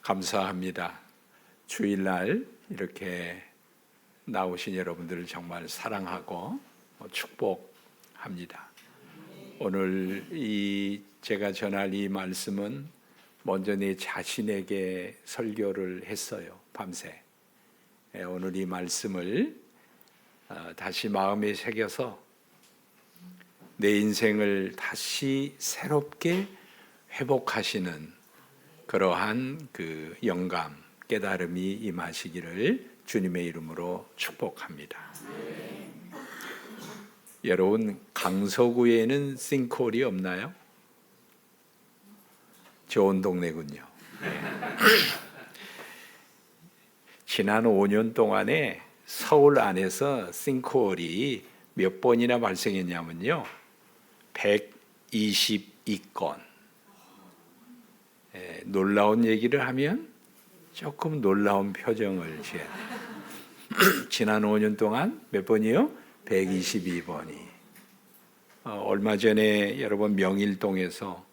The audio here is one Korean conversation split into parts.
감사합니다. 주일날 이렇게 나오신 여러분들을 정말 사랑하고 축복합니다. 오늘 제가 전할 이 말씀은 먼저 내 자신에게 설교를 했어요. 밤새. 오늘 이 말씀을 다시 마음에 새겨서 내 인생을 다시 새롭게 회복하시는 그러한 그 영감, 깨달음이 임하시기를 주님의 이름으로 축복합니다. 여러분, 강서구에는 싱크홀이 없나요? 좋은 동네군요. 네. 지난 5년 동안에 서울 안에서 싱크홀이 몇 번이나 발생했냐면요, 122건. 놀라운 얘기를 하면 조금 놀라운 표정을 지어야 돼요. 지난 5년 동안 몇 번이요? 122번이. 얼마 전에 여러분 명일동에서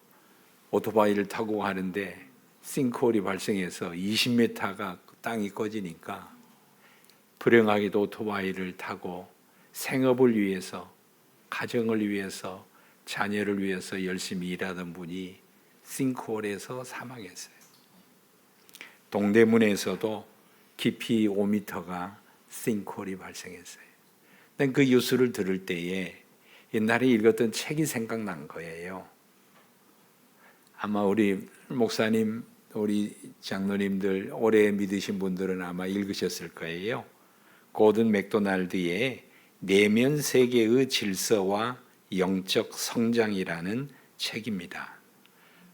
오토바이를 타고 가는데 싱크홀이 발생해서 20m가 땅이 꺼지니까 불행하게도 오토바이를 타고 생업을 위해서, 가정을 위해서, 자녀를 위해서 열심히 일하던 분이 싱크홀에서 사망했어요. 동대문에서도 깊이 5m가 싱크홀이 발생했어요. 난 그 뉴스를 들을 때에 옛날에 읽었던 책이 생각난 거예요. 아마 우리 목사님, 우리 장로님들 오래 믿으신 분들은 아마 읽으셨을 거예요. 고든 맥도날드의 내면 세계의 질서와 영적 성장이라는 책입니다.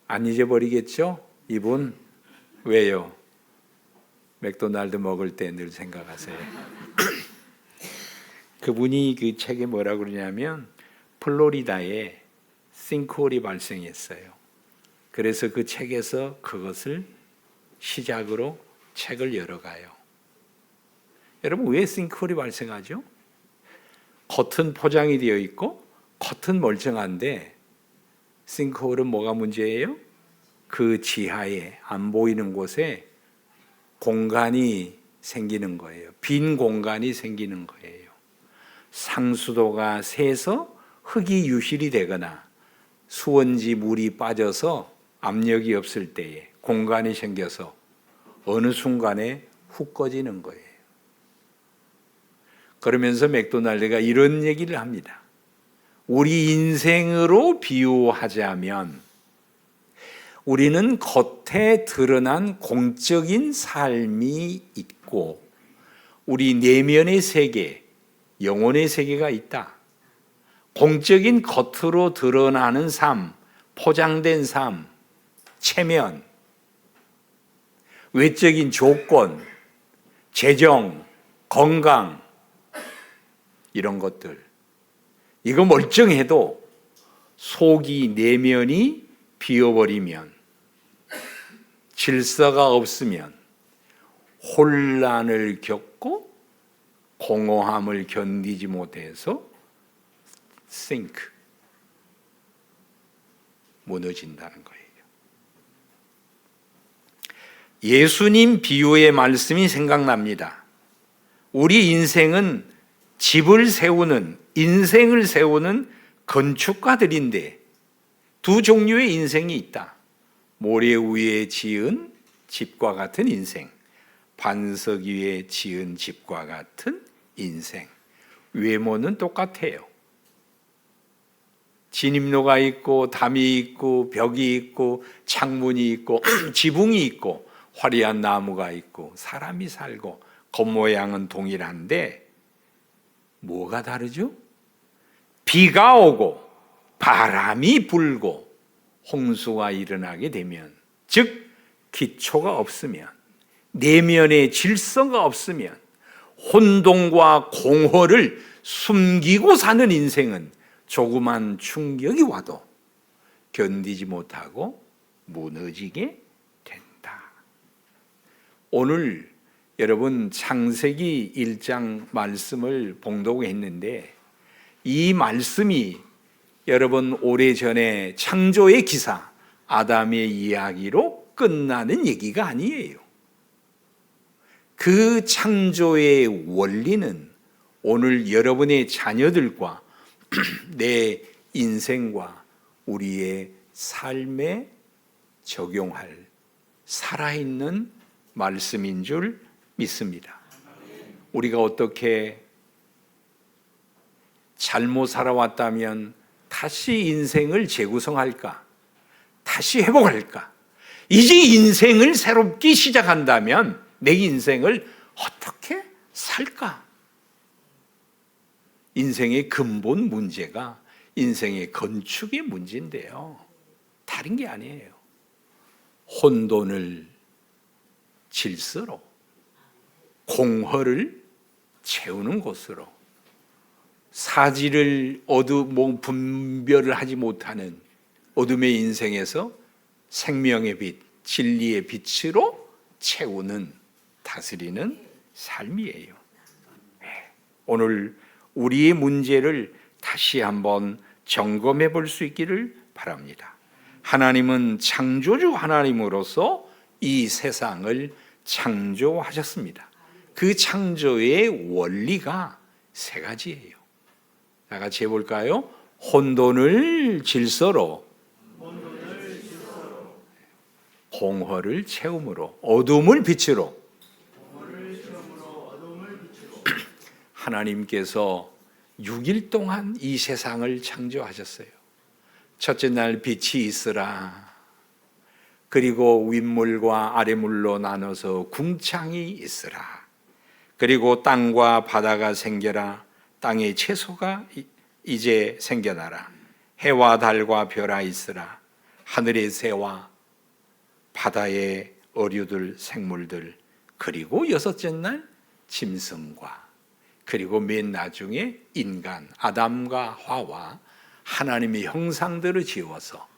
안 잊어버리겠죠? 이분 왜요? 맥도날드 먹을 때 늘 생각하세요. 그분이 그 책에 뭐라고 그러냐면 플로리다에 싱크홀이 발생했어요. 그래서 그 책에서 그것을 시작으로 책을 열어가요. 여러분, 왜 싱크홀이 발생하죠? 겉은 포장이 되어 있고 겉은 멀쩡한데 싱크홀은 뭐가 문제예요? 그 지하에 안 보이는 곳에 공간이 생기는 거예요. 빈 공간이 생기는 거예요. 상수도가 새서 흙이 유실이 되거나 수원지 물이 빠져서 압력이 없을 때에 공간이 생겨서 어느 순간에 훅 꺼지는 거예요. 그러면서 맥도날드가 이런 얘기를 합니다. 우리 인생으로 비유하자면 우리는 겉에 드러난 공적인 삶이 있고 우리 내면의 세계, 영혼의 세계가 있다. 공적인 겉으로 드러나는 삶, 포장된 삶, 체면, 외적인 조건, 재정, 건강, 이런 것들. 이거 멀쩡해도 속이, 내면이 비어버리면, 질서가 없으면 혼란을 겪고 공허함을 견디지 못해서 싱크, 무너진다는 거예요. 예수님 비유의 말씀이 생각납니다. 우리 인생은 집을 세우는, 인생을 세우는 건축가들인데 두 종류의 인생이 있다. 모래 위에 지은 집과 같은 인생, 반석 위에 지은 집과 같은 인생. 외모는 똑같아요. 진입로가 있고 담이 있고 벽이 있고 창문이 있고 지붕이 있고 화려한 나무가 있고 사람이 살고 겉모양은 동일한데 뭐가 다르죠? 비가 오고 바람이 불고 홍수가 일어나게 되면, 즉 기초가 없으면, 내면의 질서가 없으면, 혼돈과 공허를 숨기고 사는 인생은 조그만 충격이 와도 견디지 못하고 무너지게 된다. 오늘 여러분 창세기 1장 말씀을 봉독했는데 이 말씀이 여러분 오래전에 창조의 기사 아담의 이야기로 끝나는 얘기가 아니에요. 그 창조의 원리는 오늘 여러분의 자녀들과 내 인생과 우리의 삶에 적용할 살아있는 말씀인 줄 믿습니다. 우리가 어떻게 잘못 살아왔다면 다시 인생을 재구성할까? 다시 회복할까? 이제 인생을 새롭게 시작한다면 내 인생을 어떻게 살까? 인생의 근본 문제가 인생의 건축의 문제인데요. 다른 게 아니에요. 혼돈을 질서로, 공허를 채우는 곳으로, 사지를 분별을 하지 못하는 어둠의 인생에서 생명의 빛, 진리의 빛으로 채우는, 다스리는 삶이에요. 오늘 우리의 문제를 다시 한번 점검해 볼 수 있기를 바랍니다. 하나님은 창조주 하나님으로서 이 세상을 창조하셨습니다. 그 창조의 원리가 세 가지예요. 다 같이 해볼까요? 혼돈을 질서로, 공허를 채움으로, 어둠을 빛으로. 하나님께서 6일 동안 이 세상을 창조하셨어요. 첫째 날 빛이 있으라. 그리고 윗물과 아래물로 나눠서 궁창이 있으라. 그리고 땅과 바다가 생겨라. 땅의 채소가 이제 생겨나라. 해와 달과 별아 있으라. 하늘의 새와 바다의 어류들, 생물들. 그리고 여섯째 날 짐승과, 그리고 맨 나중에 인간 아담과 하와, 하나님의 형상대로 지어서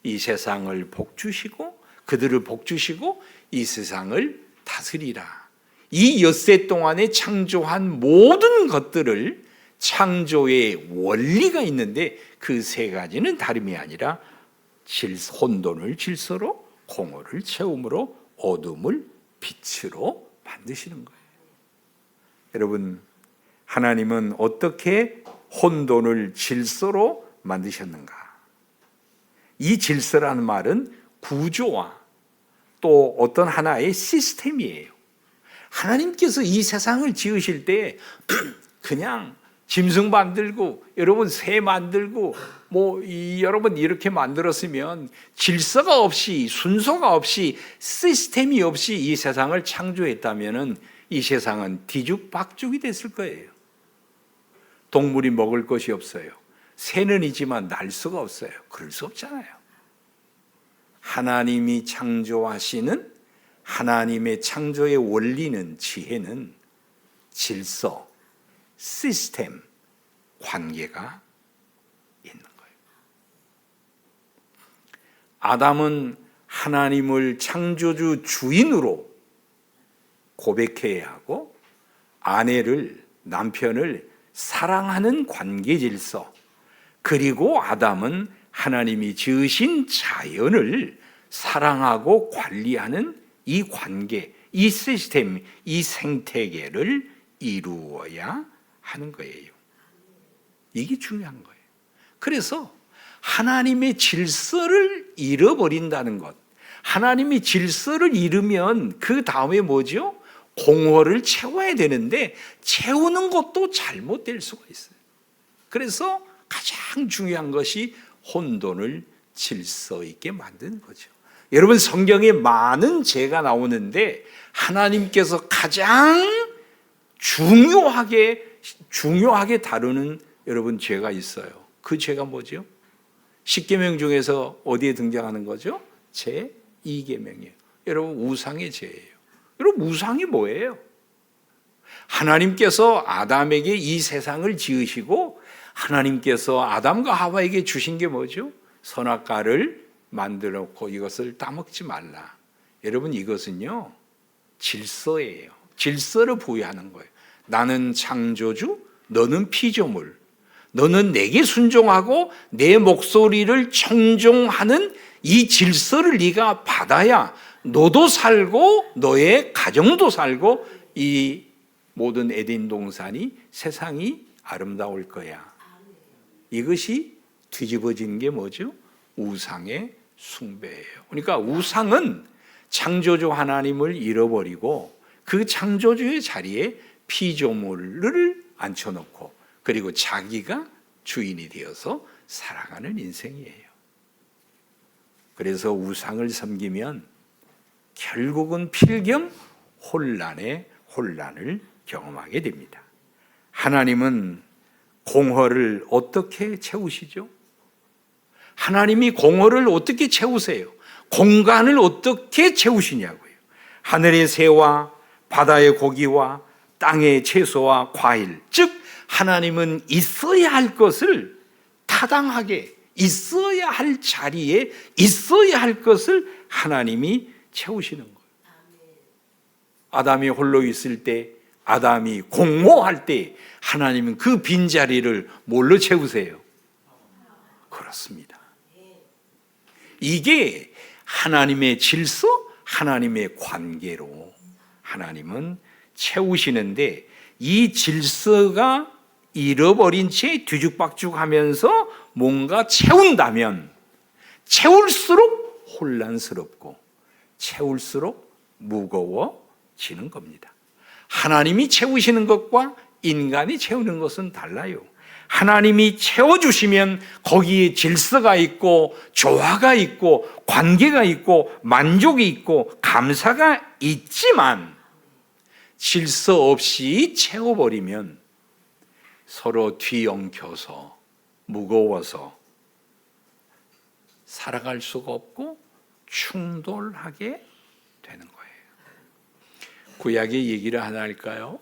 이 세상을 복주시고 그들을 복주시고 이 세상을 다스리라. 이 엿새 동안에 창조한 모든 것들을, 창조의 원리가 있는데 그 세 가지는 다름이 아니라 혼돈을 질서로, 공허를 채움으로, 어둠을 빛으로 만드시는 거예요. 여러분, 하나님은 어떻게 혼돈을 질서로 만드셨는가? 이 질서라는 말은 구조와 또 어떤 하나의 시스템이에요. 하나님께서 이 세상을 지으실 때 그냥 짐승 만들고 여러분 새 만들고 여러분 이렇게 만들었으면 질서가 없이, 순서가 없이, 시스템이 없이 이 세상을 창조했다면 이 세상은 뒤죽박죽이 됐을 거예요. 동물이 먹을 것이 없어요. 새는 있지만 날 수가 없어요. 그럴 수 없잖아요. 하나님이 창조하시는 하나님의 창조의 원리는, 지혜는 질서, 시스템, 관계가 있는 거예요. 아담은 하나님을 창조주 주인으로 고백해야 하고, 아내를, 남편을 사랑하는 관계 질서, 그리고 아담은 하나님이 지으신 자연을 사랑하고 관리하는 이 관계, 이 시스템, 이 생태계를 이루어야 하는 거예요. 이게 중요한 거예요. 그래서 하나님의 질서를 잃어버린다는 것, 하나님의 질서를 잃으면 그 다음에 뭐죠? 공허를 채워야 되는데 채우는 것도 잘못될 수가 있어요. 그래서 가장 중요한 것이 혼돈을 질서 있게 만드는 거죠. 여러분, 성경에 많은 죄가 나오는데 하나님께서 가장 중요하게 다루는 여러분 죄가 있어요. 그 죄가 뭐죠? 10계명 중에서 어디에 등장하는 거죠? 제 2계명이에요. 여러분, 우상의 죄예요. 여러분, 우상이 뭐예요? 하나님께서 아담에게 이 세상을 지으시고 하나님께서 아담과 하와에게 주신 게 뭐죠? 선악과를 만들어 놓고 이것을 따먹지 말라. 여러분, 이것은요 질서예요. 질서를 부여하는 거예요. 나는 창조주, 너는 피조물. 너는 내게 순종하고 내 목소리를 청종하는 이 질서를 네가 받아야 너도 살고 너의 가정도 살고 이 모든 에덴 동산이 세상이 아름다울 거야. 이것이 뒤집어진 게 뭐죠? 우상의 숭배예요. 그러니까 우상은 창조주 하나님을 잃어버리고 그 창조주의 자리에 피조물을 앉혀놓고 그리고 자기가 주인이 되어서 살아가는 인생이에요. 그래서 우상을 섬기면 결국은 필경 혼란을 경험하게 됩니다. 하나님은 공허를 어떻게 채우시죠? 하나님이 공허를 어떻게 채우세요? 공간을 어떻게 채우시냐고요. 하늘의 새와 바다의 고기와 땅의 채소와 과일, 즉 하나님은 있어야 할 것을 타당하게 있어야 할 자리에 있어야 할 것을 하나님이 채우시는 거예요. 아담이 홀로 있을 때, 아담이 공허할 때 하나님은 그 빈자리를 뭘로 채우세요? 그렇습니다. 이게 하나님의 질서, 하나님의 관계로 하나님은 채우시는데, 이 질서가 잃어버린 채 뒤죽박죽하면서 뭔가 채운다면 채울수록 혼란스럽고 채울수록 무거워지는 겁니다. 하나님이 채우시는 것과 인간이 채우는 것은 달라요. 하나님이 채워주시면 거기에 질서가 있고 조화가 있고 관계가 있고 만족이 있고 감사가 있지만, 질서 없이 채워버리면 서로 뒤엉켜서 무거워서 살아갈 수가 없고 충돌하게 되는 거예요. 구약의 얘기를 하나 할까요?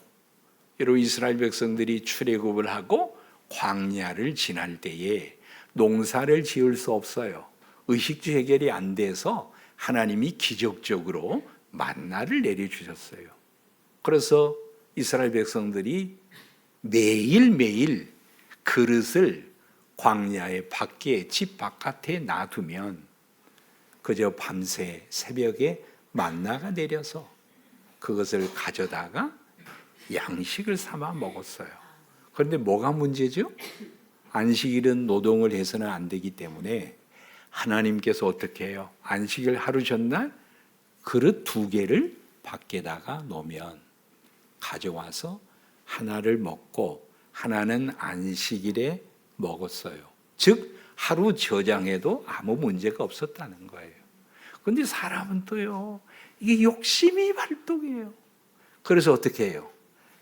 여러분, 이스라엘 백성들이 출애굽을 하고 광야를 지날 때에 농사를 지을 수 없어요. 의식주 해결이 안 돼서 하나님이 기적적으로 만나를 내려주셨어요. 그래서 이스라엘 백성들이 매일매일 그릇을 광야의 밖에, 집 바깥에 놔두면 그저 밤새 새벽에 만나가 내려서 그것을 가져다가 양식을 삼아 먹었어요. 그런데 뭐가 문제죠? 안식일은 노동을 해서는 안 되기 때문에 하나님께서 어떻게 해요? 안식일 하루 전날 그릇 2개를 밖에다가 놓으면 가져와서 하나를 먹고 하나는 안식일에 먹었어요. 즉 하루 저장해도 아무 문제가 없었다는 거예요. 그런데 사람은 또요, 이게 욕심이 발동해요. 그래서 어떻게 해요?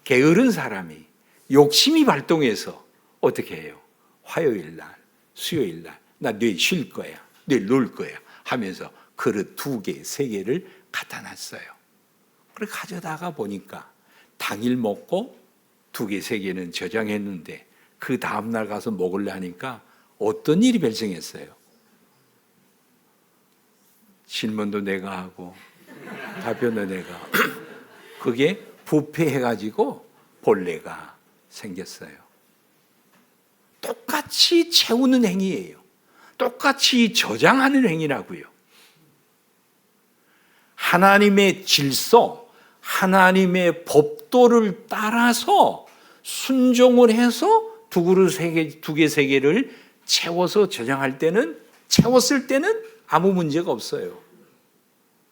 게으른 사람이 욕심이 발동해서 어떻게 해요? 화요일 날, 수요일 날 나 내일 쉴 거야, 내일 놀 거야 하면서 그릇 2개, 3개를 갖다 놨어요. 그래 가져다가 보니까 당일 먹고 2개, 3개는 저장했는데 그 다음날 가서 먹으려 하니까 어떤 일이 발생했어요? 질문도 내가 하고 답변도 내가 그게 부패해가지고 벌레가 생겼어요. 똑같이 채우는 행위예요. 똑같이 저장하는 행위라고요. 하나님의 질서, 하나님의 법도를 따라서 순종을 해서 2그릇 3개, 2개, 3개를 채워서 저장할 때는, 채웠을 때는 아무 문제가 없어요.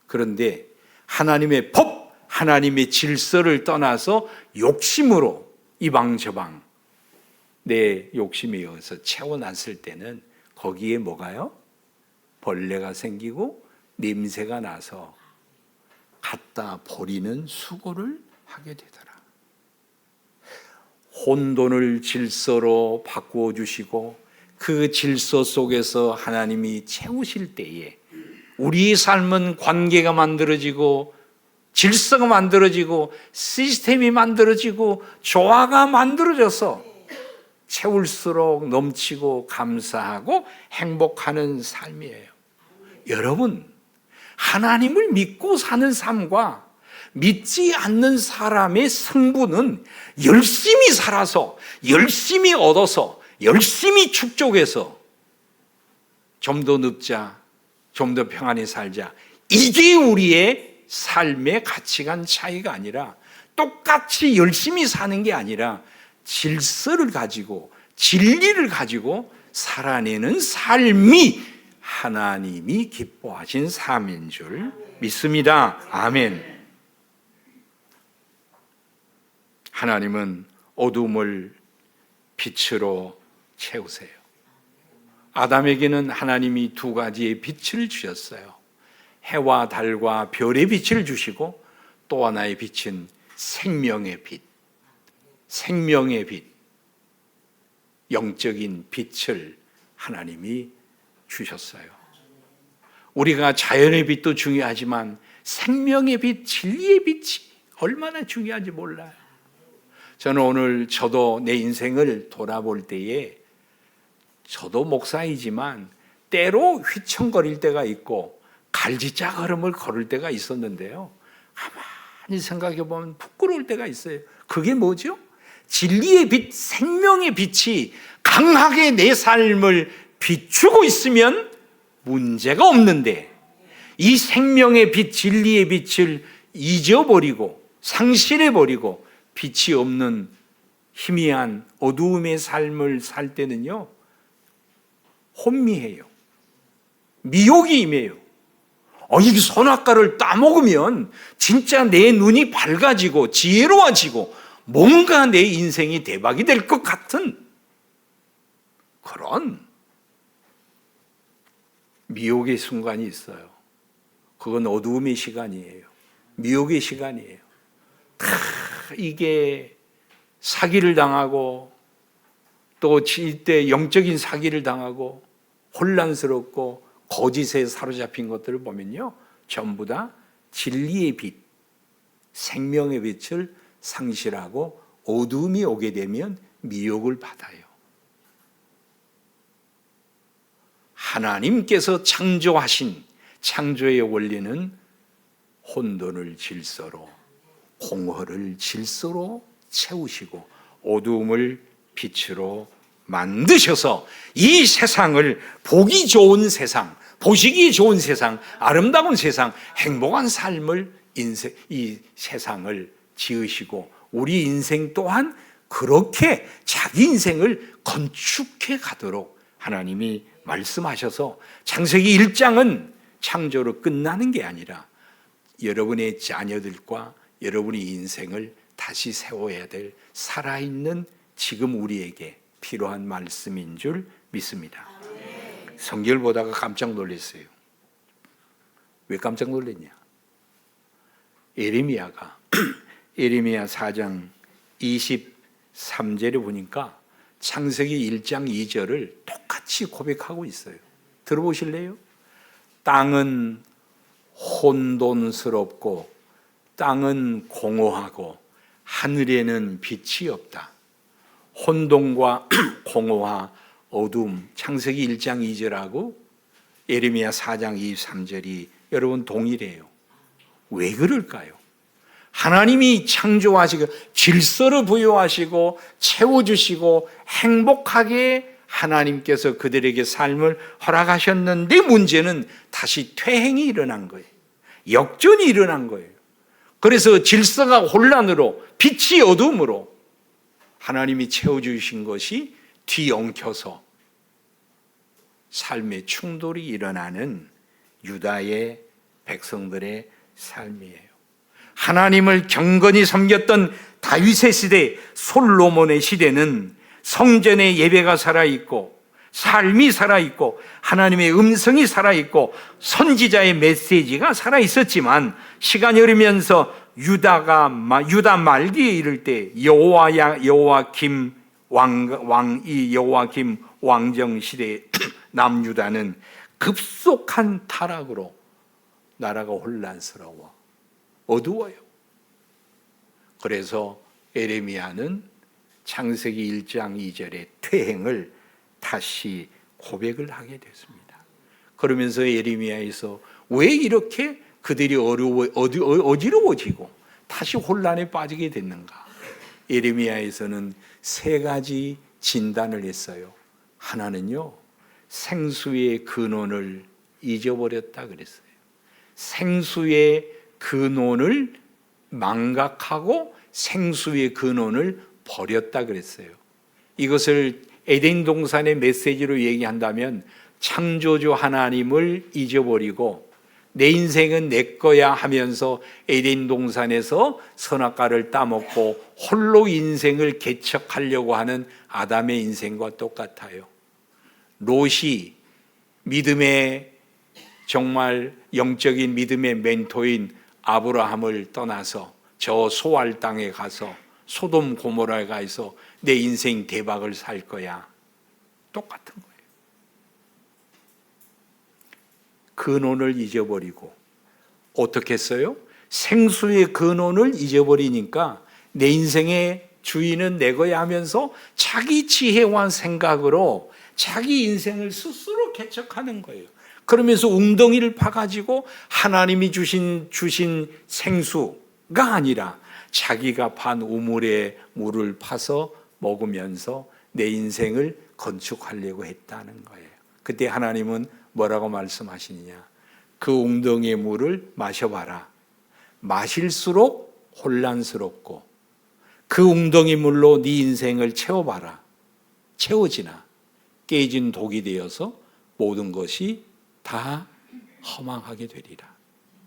그런데 하나님의 법, 하나님의 질서를 떠나서 욕심으로 이방저방 내 욕심에 의해서 채워놨을 때는 거기에 뭐가요? 벌레가 생기고 냄새가 나서 갖다 버리는 수고를 하게 되더라. 혼돈을 질서로 바꾸어 주시고 그 질서 속에서 하나님이 채우실 때에 우리의 삶은 관계가 만들어지고 질서가 만들어지고 시스템이 만들어지고 조화가 만들어져서 채울수록 넘치고 감사하고 행복하는 삶이에요. 여러분, 하나님을 믿고 사는 삶과 믿지 않는 사람의 승부는 열심히 살아서, 열심히 얻어서, 열심히 축적해서 좀 더 늙자, 좀 더 평안히 살자, 이게 우리의 삶의 가치관 차이가 아니라 똑같이 열심히 사는 게 아니라 질서를 가지고 진리를 가지고 살아내는 삶이 하나님이 기뻐하신 삶인 줄 믿습니다. 아멘. 하나님은 어둠을 빛으로 채우세요. 아담에게는 하나님이 두 가지의 빛을 주셨어요. 해와 달과 별의 빛을 주시고 또 하나의 빛은 생명의 빛, 생명의 빛, 영적인 빛을 하나님이 주셨어요. 우리가 자연의 빛도 중요하지만 생명의 빛, 진리의 빛이 얼마나 중요한지 몰라요. 저는 오늘 저도 내 인생을 돌아볼 때에 저도 목사이지만 때로 휘청거릴 때가 있고 갈지자 걸음을 걸을 때가 있었는데요. 가만히 생각해 보면 부끄러울 때가 있어요. 그게 뭐죠? 진리의 빛, 생명의 빛이 강하게 내 삶을 비추고 있으면 문제가 없는데 이 생명의 빛, 진리의 빛을 잊어버리고 상실해버리고 빛이 없는 희미한 어두움의 삶을 살 때는요, 혼미해요. 미혹이 임해요. 이 선악과를 따먹으면 진짜 내 눈이 밝아지고 지혜로워지고 뭔가 내 인생이 대박이 될 것 같은 그런 미혹의 순간이 있어요. 그건 어두움의 시간이에요. 미혹의 시간이에요. 이게 사기를 당하고 또 이때 영적인 사기를 당하고 혼란스럽고 거짓에 사로잡힌 것들을 보면요, 전부 다 진리의 빛, 생명의 빛을 상실하고 어두움이 오게 되면 미혹을 받아요. 하나님께서 창조하신 창조의 원리는 혼돈을 질서로, 공허를 질서로 채우시고 어두움을 빛으로 만드셔서 이 세상을 보기 좋은 세상, 보시기 좋은 세상, 아름다운 세상, 행복한 삶을 이 세상을 지으시고 우리 인생 또한 그렇게 자기 인생을 건축해 가도록 하나님이 말씀하셔서 창세기 1장은 창조로 끝나는 게 아니라 여러분의 자녀들과 여러분의 인생을 다시 세워야 될 살아있는 지금 우리에게 필요한 말씀인 줄 믿습니다. 성경을 보다가 깜짝 놀랐어요. 왜 깜짝 놀랐냐? 예레미야가 예레미야 4장 23절에 보니까 창세기 1장 2절을 똑같이 고백하고 있어요. 들어보실래요? 땅은 혼돈스럽고 땅은 공허하고 하늘에는 빛이 없다. 혼돈과 공허와 어둠, 창세기 1장 2절하고 예레미야 4장 23절이 여러분 동일해요. 왜 그럴까요? 하나님이 창조하시고 질서를 부여하시고 채워주시고 행복하게 하나님께서 그들에게 삶을 허락하셨는데 문제는 다시 퇴행이 일어난 거예요. 역전이 일어난 거예요. 그래서 질서가 혼란으로 빛이 어둠으로 하나님이 채워주신 것이 뒤엉켜서 삶의 충돌이 일어나는 유다의 백성들의 삶이에요. 하나님을 경건히 섬겼던 다윗의 시대, 솔로몬의 시대는 성전의 예배가 살아있고 삶이 살아있고 하나님의 음성이 살아있고 선지자의 메시지가 살아있었지만 시간이 흐르면서 유다 말기에 이를 때 여호와김 왕정 시대의 남유다는 급속한 타락으로 나라가 혼란스러워 어두워요. 그래서 예레미야는 창세기 1장 2절의 퇴행을 다시 고백을 하게 됐습니다. 그러면서 예레미야에서 왜 이렇게 그들이 어지러워지고 다시 혼란에 빠지게 됐는가? 예레미야에서는 세 가지 진단을 했어요. 하나는요, 생수의 근원을 잊어버렸다 그랬어요. 생수의 근원을 망각하고 생수의 근원을 버렸다 그랬어요. 이것을 에덴 동산의 메시지로 얘기한다면 창조주 하나님을 잊어버리고 내 인생은 내 거야 하면서 에덴 동산에서 선악과를 따먹고 홀로 인생을 개척하려고 하는 아담의 인생과 똑같아요. 롯이 믿음의 정말 영적인 믿음의 멘토인 아브라함을 떠나서 저 소알 땅에 가서 소돔 고모라에 가서 내 인생 대박을 살 거야. 똑같은 거예요. 근원을 잊어버리고 어떻게 했어요? 생수의 근원을 잊어버리니까 내 인생의 주인은 내 거야 하면서 자기 지혜와 생각으로 자기 인생을 스스로 개척하는 거예요. 그러면서 웅덩이를 파가지고 하나님이 주신 생수가 아니라 자기가 판 우물에 물을 파서 먹으면서 내 인생을 건축하려고 했다는 거예요. 그때 하나님은 뭐라고 말씀하시느냐? 그 웅덩이의 물을 마셔봐라. 마실수록 혼란스럽고 그 웅덩이 물로 네 인생을 채워봐라. 채워지나 깨진 독이 되어서 모든 것이 다 허망하게 되리라.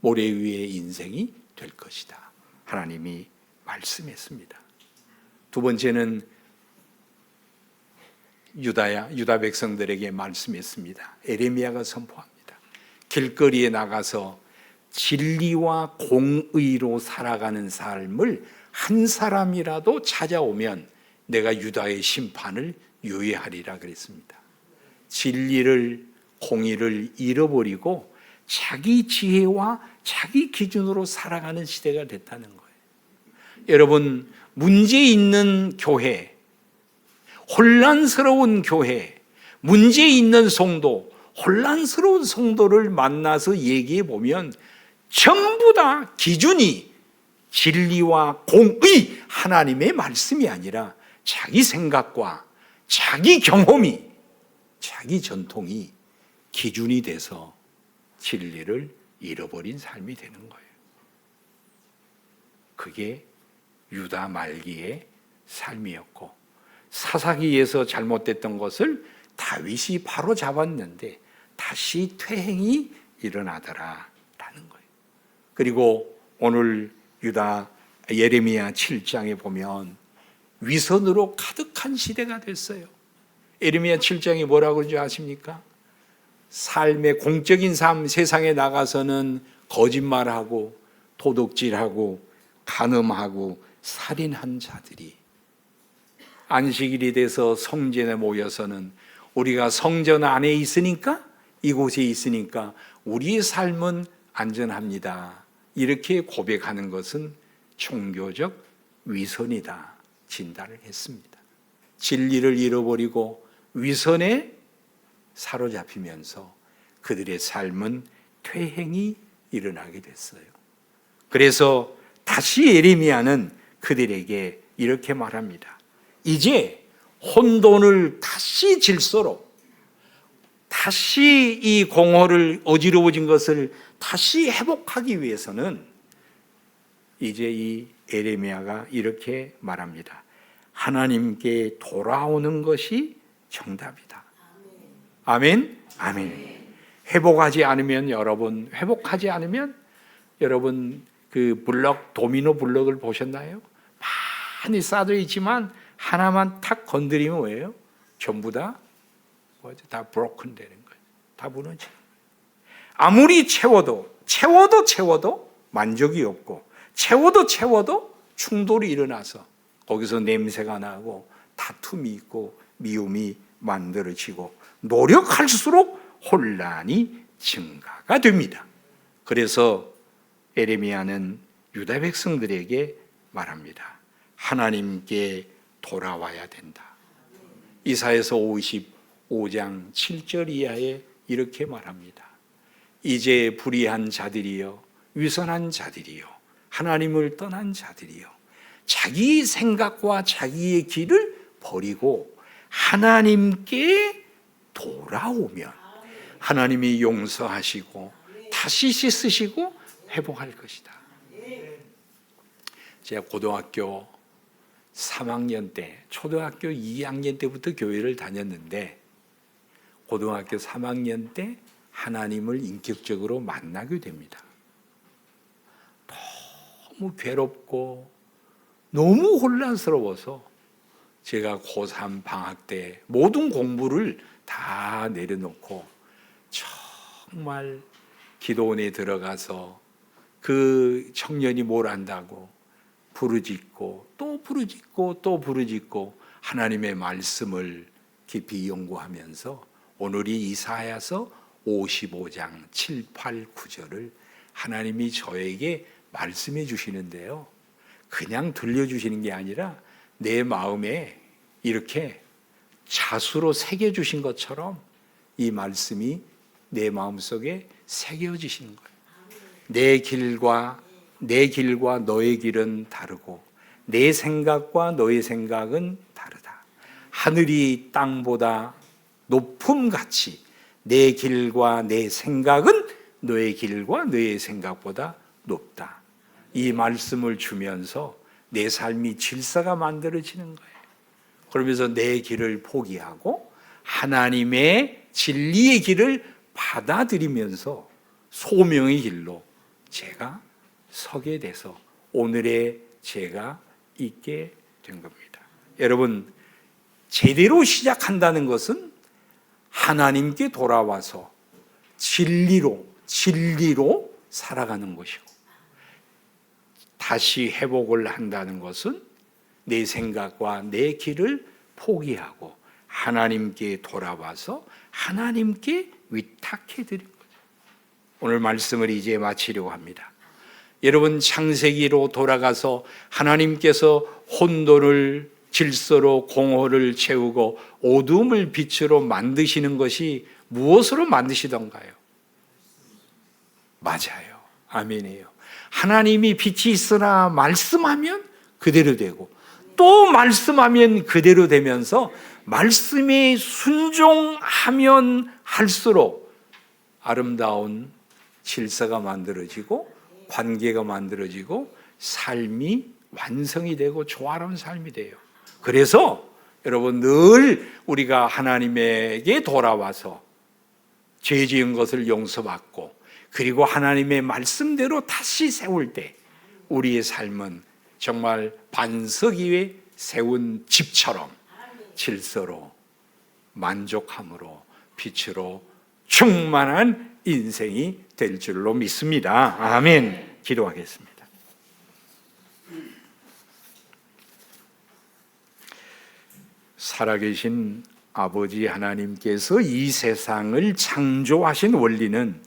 모래 위의 인생이 될 것이다. 하나님이 말씀했습니다. 두 번째는 유다 백성들에게 말씀했습니다. 에레미야가 선포합니다. 길거리에 나가서 진리와 공의로 살아가는 삶을 한 사람이라도 찾아오면 내가 유다의 심판을 유예하리라 그랬습니다. 진리를 공의를 잃어버리고 자기 지혜와 자기 기준으로 살아가는 시대가 됐다는 거예요. 여러분, 문제 있는 교회, 혼란스러운 교회, 문제 있는 성도, 혼란스러운 성도를 만나서 얘기해 보면 전부 다 기준이 진리와 공의, 하나님의 말씀이 아니라 자기 생각과 자기 경험이, 자기 전통이 기준이 돼서 진리를 잃어버린 삶이 되는 거예요. 그게 유다 말기의 삶이었고, 사사기에서 잘못됐던 것을 다윗이 바로 잡았는데 다시 퇴행이 일어나더라라는 거예요. 그리고 오늘 유다 예레미야 7장에 보면 위선으로 가득한 시대가 됐어요. 예레미야 7장이 뭐라고 그러지 아십니까? 삶의 공적인 삶, 세상에 나가서는 거짓말하고 도둑질하고 간음하고 살인한 자들이 안식일이 돼서 성전에 모여서는 우리가 성전 안에 있으니까, 이곳에 있으니까 우리의 삶은 안전합니다. 이렇게 고백하는 것은 종교적 위선이다 진단을 했습니다. 진리를 잃어버리고 위선에 사로잡히면서 그들의 삶은 퇴행이 일어나게 됐어요. 그래서 다시 예레미야는 그들에게 이렇게 말합니다. 이제 혼돈을 다시 질서로, 다시 이 공허를, 어지러워진 것을 다시 회복하기 위해서는 이제 이 예레미야가 이렇게 말합니다. 하나님께 돌아오는 것이 정답이다. 아멘? 아멘. 회복하지 않으면 여러분 그 블럭, 도미노 블럭을 보셨나요? 많이 쌓여 있지만 하나만 탁 건드리면 뭐예요? 전부 다 브로큰 되는 거예요. 다 무너지는 거예요. 아무리 채워도 만족이 없고, 채워도 충돌이 일어나서 거기서 냄새가 나고 다툼이 있고 미움이 만들어지고 노력할수록 혼란이 증가가 됩니다. 그래서 예레미야는 유다 백성들에게 말합니다. 하나님께 돌아와야 된다. 이사야서 55장 7절 이하에 이렇게 말합니다. 이제 불의한 자들이여, 위선한 자들이여, 하나님을 떠난 자들이여, 자기 생각과 자기의 길을 버리고 하나님께 돌아오면 하나님이 용서하시고 다시 씻으시고 회복할 것이다. 제가 고등학교 3학년 때, 초등학교 2학년 때부터 교회를 다녔는데 고등학교 3학년 때 하나님을 인격적으로 만나게 됩니다. 너무 괴롭고 너무 혼란스러워서 제가 고3 방학 때 모든 공부를 다 내려놓고 정말 기도원에 들어가서 그 청년이 뭘 안다고 부르짖고 또 부르짖고 또 부르짖고 하나님의 말씀을 깊이 연구하면서 오늘이 이사야서 55장 7, 8, 9절을 하나님이 저에게 말씀해 주시는데요, 그냥 들려주시는 게 아니라 내 마음에 이렇게 자수로 새겨주신 것처럼 이 말씀이 내 마음속에 새겨지시는 거예요. 내 길과 너의 길은 다르고 내 생각과 너의 생각은 다르다. 하늘이 땅보다 높음같이 내 길과 내 생각은 너의 길과 너의 생각보다 높다. 이 말씀을 주면서 내 삶이 질서가 만들어지는 거예요. 그러면서 내 길을 포기하고 하나님의 진리의 길을 받아들이면서 소명의 길로 제가 서게 돼서 오늘의 제가 있게 된 겁니다. 여러분, 제대로 시작한다는 것은 하나님께 돌아와서 진리로 살아가는 것이고, 다시 회복을 한다는 것은 내 생각과 내 길을 포기하고 하나님께 돌아와서 하나님께 위탁해 드린 거예요. 오늘 말씀을 이제 마치려고 합니다. 여러분, 창세기로 돌아가서 하나님께서 혼돈을 질서로 공허를 채우고 어둠을 빛으로 만드시는 것이 무엇으로 만드시던가요? 맞아요. 아멘이에요. 하나님이 빛이 있으라 말씀하면 그대로 되고 또 말씀하면 그대로 되면서 말씀에 순종하면 할수록 아름다운 질서가 만들어지고 관계가 만들어지고 삶이 완성이 되고 조화로운 삶이 돼요. 그래서 여러분, 늘 우리가 하나님에게 돌아와서 죄 지은 것을 용서받고 그리고 하나님의 말씀대로 다시 세울 때 우리의 삶은 정말 반석 위에 세운 집처럼 질서로 만족함으로 빛으로 충만한 인생이 될 줄로 믿습니다. 아멘. 기도하겠습니다. 살아계신 아버지 하나님께서 이 세상을 창조하신 원리는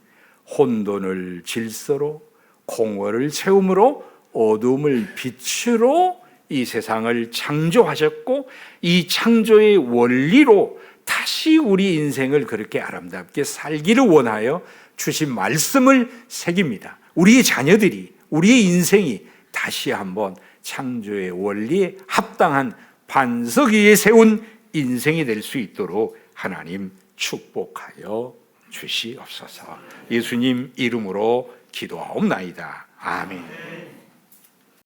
혼돈을 질서로, 공허를 채움으로, 어둠을 빛으로 이 세상을 창조하셨고, 이 창조의 원리로 다시 우리 인생을 그렇게 아름답게 살기를 원하여 주신 말씀을 새깁니다. 우리의 자녀들이, 우리의 인생이 다시 한번 창조의 원리에 합당한 반석 위에 세운 인생이 될 수 있도록 하나님 축복하여 주시옵소서. 예수님 이름으로 기도하옵나이다. 아멘.